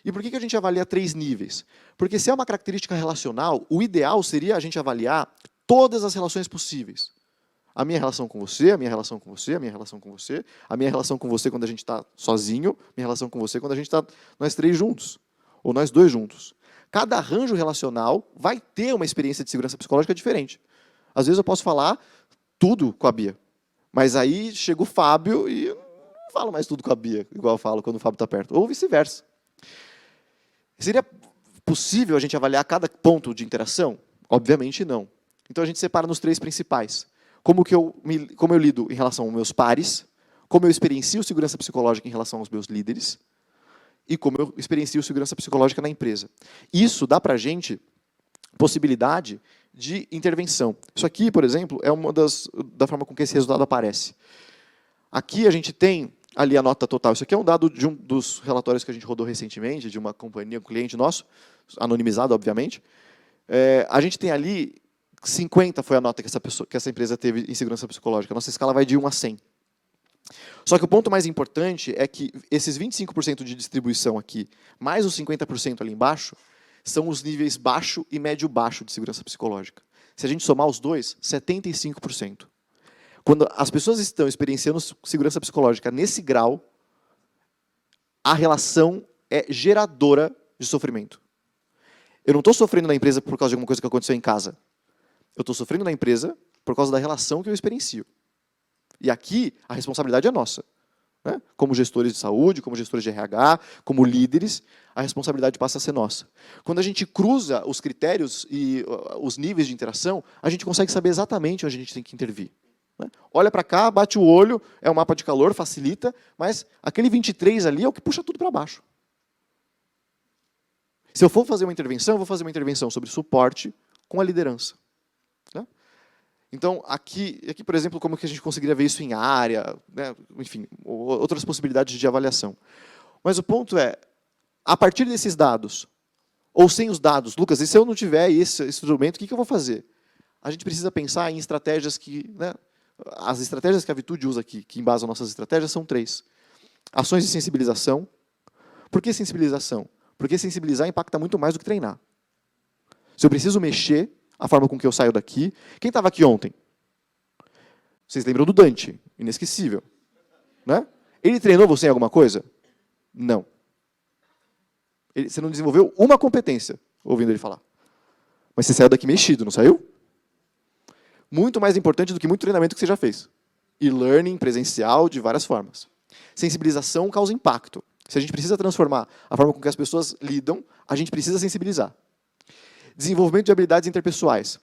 A: E por que a gente avalia 3 níveis? Porque se é uma característica relacional, o ideal seria a gente avaliar todas as relações possíveis. A minha relação com você, a minha relação com você, a minha relação com você, a minha relação com você quando a gente está sozinho, minha relação com você quando a gente está nós 3 juntos, ou nós 2 juntos. Cada arranjo relacional vai ter uma experiência de segurança psicológica diferente. Às vezes eu posso falar tudo com a Bia, mas aí chega o Fábio e eu não falo mais tudo com a Bia, igual eu falo quando o Fábio está perto, ou vice-versa. Seria possível a gente avaliar cada ponto de interação? Obviamente não. Então a gente separa nos 3 principais. Como eu lido em relação aos meus pares, como eu experiencio segurança psicológica em relação aos meus líderes, e como eu experiencio segurança psicológica na empresa. Isso dá para a gente possibilidade de intervenção. Isso aqui, por exemplo, é uma da forma com que esse resultado aparece. Aqui a gente tem ali a nota total. Isso aqui é um dado de um dos relatórios que a gente rodou recentemente, de uma companhia, um cliente nosso, anonimizado, obviamente. A gente tem ali 50 foi a nota que essa empresa teve em segurança psicológica. A nossa escala vai de 1 a 100. Só que o ponto mais importante é que esses 25% de distribuição aqui, mais os 50% ali embaixo, são os níveis baixo e médio-baixo de segurança psicológica. Se a gente somar os dois, 75%. Quando as pessoas estão experienciando segurança psicológica nesse grau, a relação é geradora de sofrimento. Eu não estou sofrendo na empresa por causa de alguma coisa que aconteceu em casa. Eu estou sofrendo na empresa por causa da relação que eu experiencio. E aqui, a responsabilidade é nossa. Né? Como gestores de saúde, como gestores de RH, como líderes, a responsabilidade passa a ser nossa. Quando a gente cruza os critérios e os níveis de interação, a gente consegue saber exatamente onde a gente tem que intervir. Né? Olha para cá, bate o olho, é um mapa de calor, facilita, mas aquele 23 ali é o que puxa tudo para baixo. Se eu for fazer uma intervenção, eu vou fazer uma intervenção sobre suporte com a liderança. Né? Então, aqui, por exemplo, como que a gente conseguiria ver isso em área, né? Enfim, outras possibilidades de avaliação. Mas o ponto é, a partir desses dados, ou sem os dados, Lucas, e se eu não tiver esse instrumento, o que eu vou fazer? A gente precisa pensar em estratégias que... Né, as estratégias que a Vitude usa aqui, que embasam nossas estratégias, são 3. Ações de sensibilização. Por que sensibilização? Porque sensibilizar impacta muito mais do que treinar. Se eu preciso mexer a forma com que eu saio daqui... Quem estava aqui ontem? Vocês lembram do Dante? Inesquecível. Né? Ele treinou você em alguma coisa? Não. Você não desenvolveu uma competência ouvindo ele falar. Mas você saiu daqui mexido, não saiu? Muito mais importante do que muito treinamento que você já fez. E-learning presencial de várias formas. Sensibilização causa impacto. Se a gente precisa transformar a forma com que as pessoas lidam, a gente precisa sensibilizar. Desenvolvimento de habilidades interpessoais.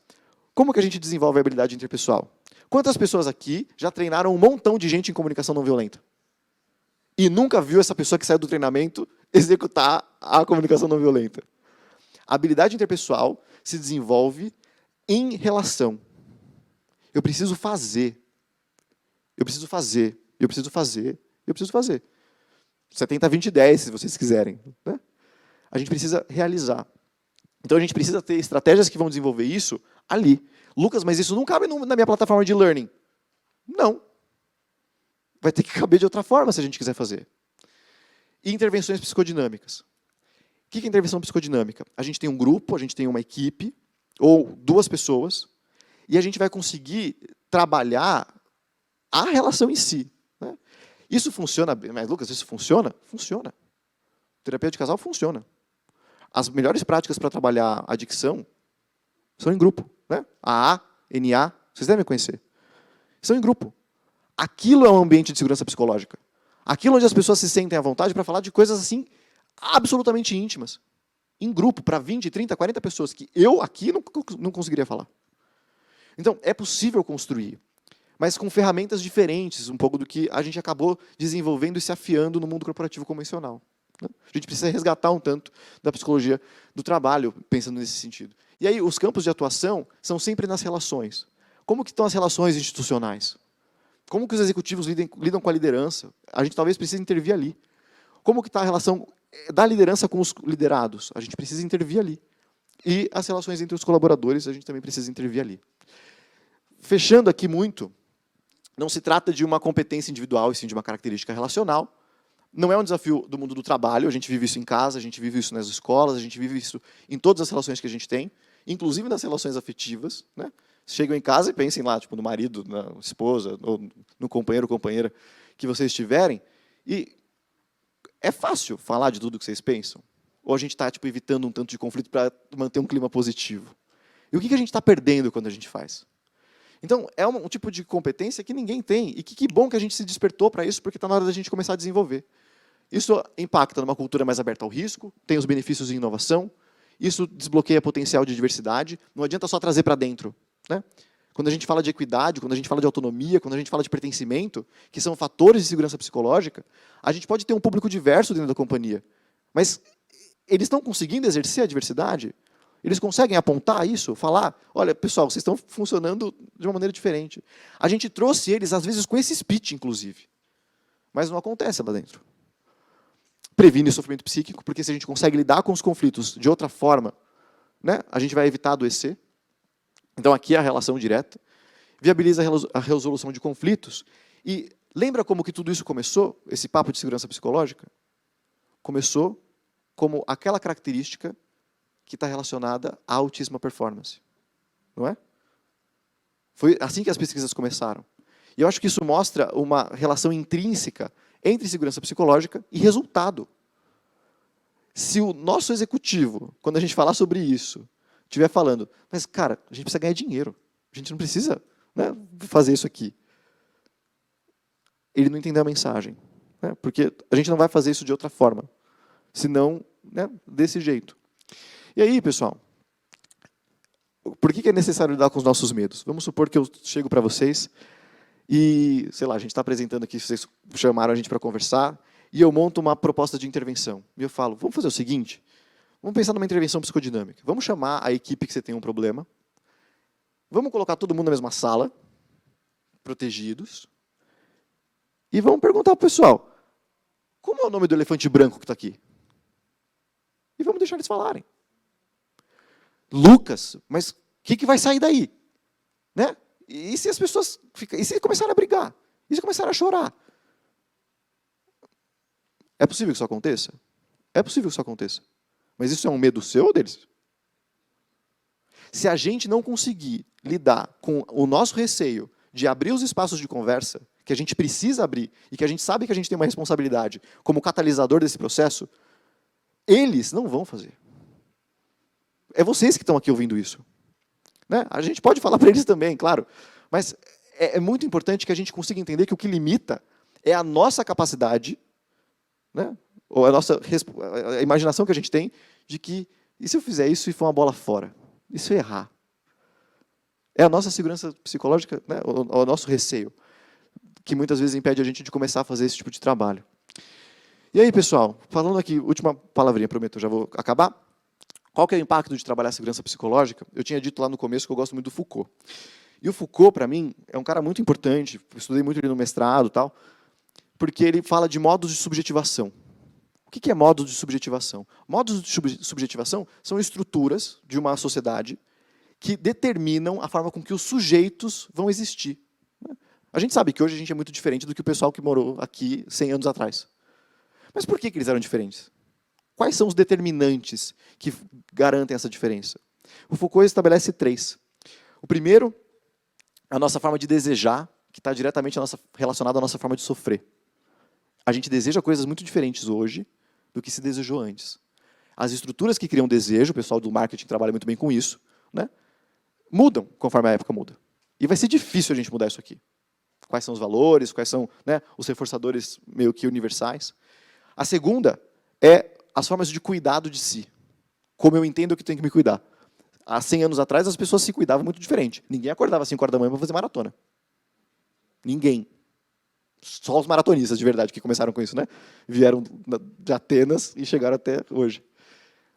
A: Como que a gente desenvolve a habilidade interpessoal? Quantas pessoas aqui já treinaram um montão de gente em comunicação não violenta? E nunca viu essa pessoa que saiu do treinamento executar a comunicação não violenta? A habilidade interpessoal se desenvolve em relação. Eu preciso fazer. Eu preciso fazer. Eu preciso fazer. Eu preciso fazer. 70, 20, 10, se vocês quiserem. Né? A gente precisa realizar. Então, a gente precisa ter estratégias que vão desenvolver isso ali. Lucas, mas isso não cabe na minha plataforma de learning. Não. Vai ter que caber de outra forma se a gente quiser fazer. E intervenções psicodinâmicas. O que é intervenção psicodinâmica? A gente tem um grupo, a gente tem uma equipe, ou 2 pessoas, e a gente vai conseguir trabalhar a relação em si. Né? Isso funciona bem, mas Lucas, isso funciona? Funciona. Terapia de casal funciona. As melhores práticas para trabalhar a adicção são em grupo. Né? AA, NA, vocês devem conhecer. São em grupo. Aquilo é um ambiente de segurança psicológica. Aquilo onde as pessoas se sentem à vontade para falar de coisas assim absolutamente íntimas. Em grupo, para 20, 30, 40 pessoas, que eu aqui não conseguiria falar. Então, é possível construir, mas com ferramentas diferentes, um pouco do que a gente acabou desenvolvendo e se afiando no mundo corporativo convencional. Né? A gente precisa resgatar um tanto da psicologia do trabalho, pensando nesse sentido. E aí, os campos de atuação são sempre nas relações. Como que estão as relações institucionais? Como que os executivos lidam com a liderança? A gente talvez precise intervir ali. Como que está a relação da liderança com os liderados? A gente precisa intervir ali. E as relações entre os colaboradores, a gente também precisa intervir ali. Fechando aqui muito, não se trata de uma competência individual, e sim de uma característica relacional, Não é um desafio do mundo do trabalho, a gente vive isso em casa, a gente vive isso nas escolas, a gente vive isso em todas as relações que a gente tem, inclusive nas relações afetivas, né? Chegam em casa e pensem lá, tipo, no marido, na esposa, ou no companheiro ou companheira que vocês tiverem, e é fácil falar de tudo que vocês pensam? Ou a gente está tipo, evitando um tanto de conflito para manter um clima positivo? E o que a gente está perdendo quando a gente faz? Então, é um tipo de competência que ninguém tem, e que bom que a gente se despertou para isso, porque está na hora da gente começar a desenvolver. Isso impacta numa cultura mais aberta ao risco, tem os benefícios em inovação, isso desbloqueia potencial de diversidade, não adianta só trazer para dentro, né? Quando a gente fala de equidade, quando a gente fala de autonomia, quando a gente fala de pertencimento, que são fatores de segurança psicológica, a gente pode ter um público diverso dentro da companhia, mas eles estão conseguindo exercer a diversidade? Eles conseguem apontar isso? Falar, olha, pessoal, vocês estão funcionando de uma maneira diferente. A gente trouxe eles, às vezes, com esse speech, inclusive. Mas não acontece lá dentro. Previne o sofrimento psíquico, porque se a gente consegue lidar com os conflitos de outra forma, né, a gente vai evitar adoecer. Então, aqui é a relação direta. Viabiliza a resolução de conflitos. E lembra como que tudo isso começou, esse papo de segurança psicológica? Começou como aquela característica que está relacionada à altíssima performance. Não é? Foi assim que as pesquisas começaram. E eu acho que isso mostra uma relação intrínseca entre segurança psicológica e resultado. Se o nosso executivo, quando a gente falar sobre isso, estiver falando, mas, cara, a gente precisa ganhar dinheiro, a gente não precisa, né, fazer isso aqui. Ele não entendeu a mensagem. Né, porque a gente não vai fazer isso de outra forma, senão, né, desse jeito. E aí, pessoal, por que é necessário lidar com os nossos medos? Vamos supor que eu chego para vocês e, sei lá, a gente está apresentando aqui, vocês chamaram a gente para conversar, e eu monto uma proposta de intervenção. E eu falo, vamos fazer o seguinte, vamos pensar numa intervenção psicodinâmica. Vamos chamar a equipe que você tem um problema, vamos colocar todo mundo na mesma sala, protegidos, e vamos perguntar para o pessoal, como é o nome do elefante branco que está aqui? E vamos deixar eles falarem. Lucas, mas o que vai sair daí? Né? E se as pessoas e se começarem a brigar? E se começarem a chorar? É possível que isso aconteça? É possível que isso aconteça. Mas isso é um medo seu ou deles? Se a gente não conseguir lidar com o nosso receio de abrir os espaços de conversa, que a gente precisa abrir, e que a gente sabe que a gente tem uma responsabilidade como catalisador desse processo, eles não vão fazer. É vocês que estão aqui ouvindo isso. Né? A gente pode falar para eles também, claro, mas é muito importante que a gente consiga entender que o que limita é a nossa capacidade, né? Ou a imaginação que a gente tem de que, e se eu fizer isso e for uma bola fora? E se eu errar? É a nossa segurança psicológica, né? O nosso receio, que muitas vezes impede a gente de começar a fazer esse tipo de trabalho. E aí, pessoal, falando aqui, última palavrinha, prometo, já vou acabar. Qual que é o impacto de trabalhar a segurança psicológica? Eu tinha dito lá no começo que eu gosto muito do Foucault. E o Foucault, para mim, é um cara muito importante, eu estudei muito ele no mestrado e tal, porque ele fala de modos de subjetivação. O que é modos de subjetivação? Modos de subjetivação são estruturas de uma sociedade que determinam a forma com que os sujeitos vão existir. A gente sabe que hoje a gente é muito diferente do que o pessoal que morou aqui 100 anos atrás. Mas por que eles eram diferentes? Quais são os determinantes que garantem essa diferença? O Foucault estabelece 3. O primeiro, a nossa forma de desejar, que está diretamente relacionada à nossa forma de sofrer. A gente deseja coisas muito diferentes hoje do que se desejou antes. As estruturas que criam desejo, o pessoal do marketing trabalha muito bem com isso, né, mudam conforme a época muda. E vai ser difícil a gente mudar isso aqui. Quais são os valores, quais são, né, os reforçadores meio que universais. A segunda é as formas de cuidado de si. Como eu entendo que tenho que me cuidar. Há 100 anos atrás, as pessoas se cuidavam muito diferente. Ninguém acordava às 5 horas da manhã para fazer maratona. Ninguém. Só os maratonistas, de verdade, que começaram com isso, né? Vieram de Atenas e chegaram até hoje.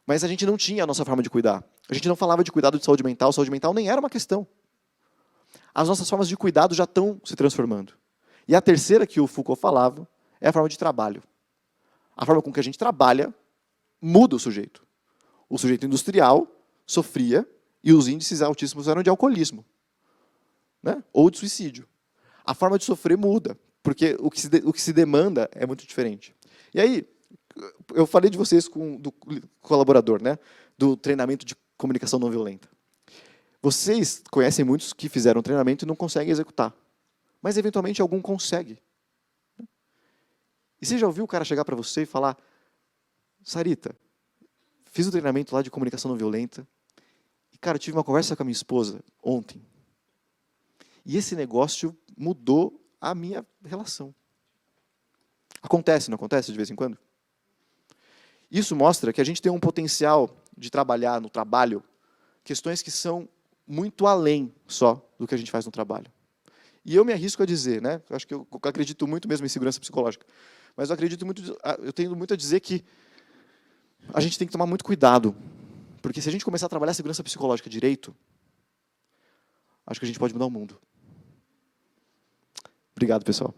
A: Mas a gente não tinha a nossa forma de cuidar. A gente não falava de cuidado de saúde mental. Saúde mental nem era uma questão. As nossas formas de cuidado já estão se transformando. E a terceira que o Foucault falava é a forma de trabalho. A forma com que a gente trabalha muda o sujeito. O sujeito industrial sofria e os índices altíssimos eram de alcoolismo, né? Ou de suicídio. A forma de sofrer muda, porque o que se demanda é muito diferente. E aí, eu falei de vocês do colaborador, né? Do treinamento de comunicação não violenta. Vocês conhecem muitos que fizeram treinamento e não conseguem executar. Mas, eventualmente, algum consegue. E você já ouviu o cara chegar para você e falar: Sarita, fiz o treinamento lá de comunicação não violenta e, cara, tive uma conversa com a minha esposa ontem. E esse negócio mudou a minha relação. Acontece, não acontece de vez em quando? Isso mostra que a gente tem um potencial de trabalhar no trabalho questões que são muito além só do que a gente faz no trabalho. E eu me arrisco a dizer, né? Eu acho que eu acredito muito mesmo em segurança psicológica, mas eu tenho muito a dizer que a gente tem que tomar muito cuidado, porque se a gente começar a trabalhar segurança psicológica direito, acho que a gente pode mudar o mundo. Obrigado, pessoal.